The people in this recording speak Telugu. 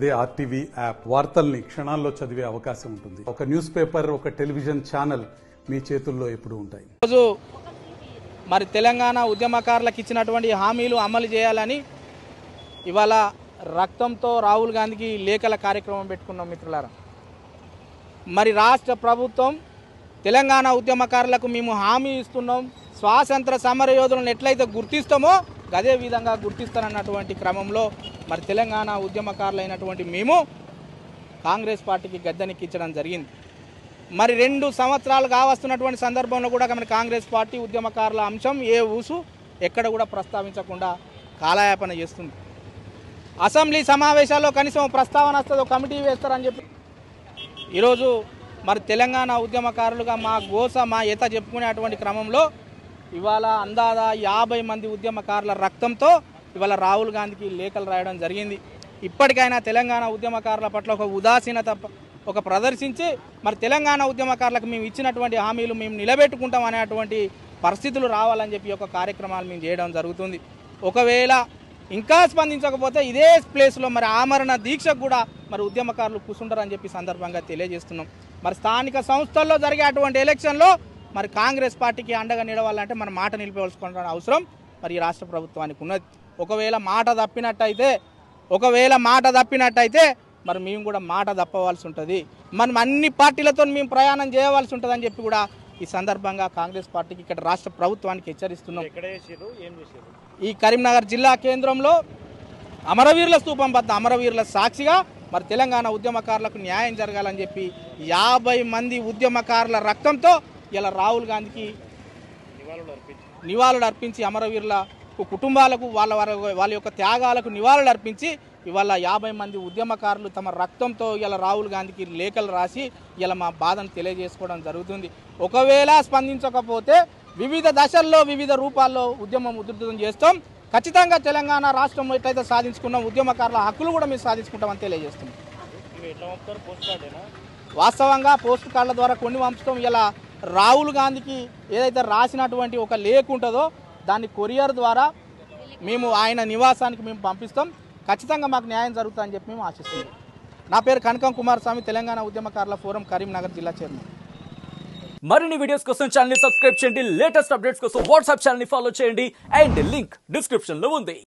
దే ఆర్టీవీ యాప్ వార్తల్ని క్షణాల్లో చదివే అవకాశం ఉంటుంది. ఒక న్యూస్ పేపర్, ఒక టెలివిజన్ ఛానల్ మీ చేతుల్లో ఎప్పుడూ ఉంటాయి. రోజు మరి తెలంగాణ ఉద్యమకారులకు ఇచ్చినటువంటి హామీలు అమలు చేయాలని ఇవాళ రక్తంతో రాహుల్ గాంధీకి లేఖల కార్యక్రమం పెట్టుకున్నాం మిత్రులారా. మరి రాష్ట్ర ప్రభుత్వం తెలంగాణ ఉద్యమకారులకు మేము హామీ ఇస్తున్నాం, స్వాతంత్ర సమరయోధులను ఎట్లయితే గుర్తిస్తామో అదే విధంగా గుర్తిస్తానన్నటువంటి క్రమంలో మరి తెలంగాణ ఉద్యమకారులైనటువంటి మేము కాంగ్రెస్ పార్టీకి గద్దెనెక్కించడం జరిగింది. మరి 2 సంవత్సరాలు కావస్తున్నటువంటి సందర్భంలో కూడా మన కాంగ్రెస్ పార్టీ ఉద్యమకారుల అంశం ఏ ఊసు ఎక్కడ కూడా ప్రస్తావించకుండా కాలయాపన చేస్తుంది. అసెంబ్లీ సమావేశాల్లో కనీసం ప్రస్తావన వస్తుందో కమిటీ వేస్తారని చెప్పి ఈరోజు మరి తెలంగాణ ఉద్యమకారులుగా మా గోస మా ఎత చెప్పుకునేటువంటి క్రమంలో ఇవాళ అందాదా 50 మంది ఉద్యమకారుల రక్తంతో ఇవాళ రాహుల్ గాంధీకి లేఖలు రాయడం జరిగింది. ఇప్పటికైనా తెలంగాణ ఉద్యమకారుల పట్ల ఒక ఉదాసీనత ఒక ప్రదర్శించి మరి తెలంగాణ ఉద్యమకారులకు మేము ఇచ్చినటువంటి హామీలు మేము నిలబెట్టుకుంటాం అనేటువంటి పరిస్థితులు రావాలని చెప్పి ఒక కార్యక్రమాలు మేము చేయడం జరుగుతుంది. ఒకవేళ ఇంకా స్పందించకపోతే ఇదే ప్లేస్లో మరి ఆమరణ దీక్షకు కూడా మరి ఉద్యమకారులు కూర్చుంటారని చెప్పి సందర్భంగా తెలియజేస్తున్నాం. మరి స్థానిక సంస్థల్లో జరిగేటువంటి ఎలక్షన్లో మరి కాంగ్రెస్ పార్టీకి అండగా నిలవాలంటే మన మాట నిలిపేవలసిన అవసరం మరి రాష్ట్ర ప్రభుత్వానికి ఉన్నది. ఒకవేళ మాట తప్పినట్టయితే మరి మేము కూడా మాట తప్పవలసి ఉంటుంది. మనం అన్ని పార్టీలతో మేము ప్రయాణం చేయవలసి ఉంటుందని చెప్పి కూడా ఈ సందర్భంగా కాంగ్రెస్ పార్టీకి ఇక్కడ రాష్ట్ర ప్రభుత్వానికి హెచ్చరిస్తున్నాం. ఈ కరీంనగర్ జిల్లా కేంద్రంలో అమరవీరుల స్తూపం వద్ద అమరవీరుల సాక్షిగా మరి తెలంగాణ ఉద్యమకారులకు న్యాయం జరగాలని చెప్పి 50 మంది ఉద్యమకారుల రక్తంతో ఇలా రాహుల్ గాంధీకి నివాళులు అర్పించి అమరవీరుల కుటుంబాలకు వాళ్ళ యొక్క త్యాగాలకు నివాళులు అర్పించి ఇవాళ 50 మంది ఉద్యమకారులు తమ రక్తంతో ఇలా రాహుల్ గాంధీకి లేఖలు రాసి ఇలా మా బాధను తెలియజేసుకోవడం జరుగుతుంది. ఒకవేళ స్పందించకపోతే వివిధ దశల్లో వివిధ రూపాల్లో ఉద్యమం ఉధృతం చేస్తాం. ఖచ్చితంగా తెలంగాణ రాష్ట్రం ఎట్లయితే సాధించుకున్న ఉద్యమకారుల హక్కులు కూడా మేము సాధించుకుంటామని తెలియజేస్తున్నాం. వాస్తవంగా పోస్ట్ కార్డుల ద్వారా కొన్ని పంపుతాం. ఇలా రాహుల్ గాంధీకి ఏదైతే రాసినటువంటి ఒక లేఖ ఉంటుందో దాన్ని కొరియర్ ద్వారా మేము ఆయన నివాసానికి మేము పంపిస్తాం. ఖచ్చితంగా మాకు న్యాయం జరుగుతుందని చెప్పి మేము ఆశిస్తున్నాం. నా పేరు కనకం కుమారస్వామి, తెలంగాణ ఉద్యమకారుల ఫోరం కరీంనగర్ జిల్లా చైర్మన్. మరిన్ని వీడియోస్ కోసం ఛానల్ ని సబ్స్క్రైబ్ చేయండి. లేటెస్ట్ అప్డేట్స్ కోసం వాట్సాప్ ఛానల్ ని ఫాలో చేయండి. అండ్ లింక్ డిస్క్రిప్షన్ లో ఉంది.